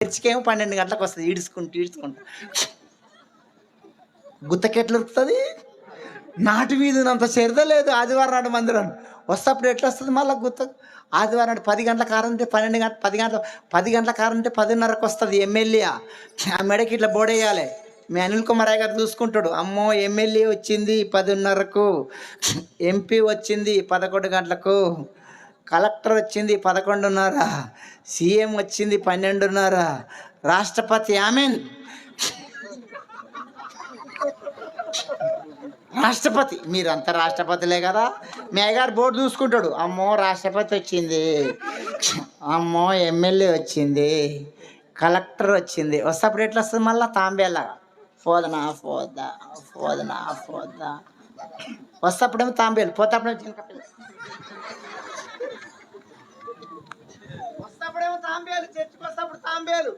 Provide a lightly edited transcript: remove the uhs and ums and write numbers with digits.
చర్చికేమో 12 గంటలకు వస్తుంది, ఈడ్చుకుంటూ గుత్తకెట్లు ఉరుకుతుంది. నాటు వీధినంత చెరద లేదు ఆదివారం నాడు మందిరం వస్తప్పుడు ఎట్లా వస్తుంది మళ్ళీ గుత్త. ఆదివారం నాడు 10 గంటల కారు ఉంటే 12 గంటల 10 గంటల కారు ఉంటే 10:30కు వస్తుంది ఎమ్మెల్యే. ఆ మెడకి ఇట్లా బోడేయాలి. మీ అనిల్ కుమార్ గారు చూసుకుంటాడు. అమ్మో ఎమ్మెల్యే వచ్చింది 10:30కు, ఎంపీ వచ్చింది 11 గంటలకు, కలెక్టర్ వచ్చింది 11:30, సీఎం వచ్చింది 12:30, రాష్ట్రపతి ఆమెన్ రాష్ట్రపతి. మీరంతా రాష్ట్రపతిలే కదా. మీ అయ్యగారు బోర్డు చూసుకుంటాడు. అమ్మో రాష్ట్రపతి వచ్చింది, అమ్మో ఎమ్మెల్యే వచ్చింది, కలెక్టర్ వచ్చింది. వస్తప్పుడు ఎట్లా వస్తుంది మళ్ళీ తాంబేలాగా ఫోదనా ఫోదా ఫోదనా ఫోదా. వస్తప్పుడేమో తాంబేలు, పోతప్పుడేమో చిన్నపిల్ల. వస్తప్పుడేమో తాంబేలు, చర్చికి వస్తప్పుడు తాంబేలు.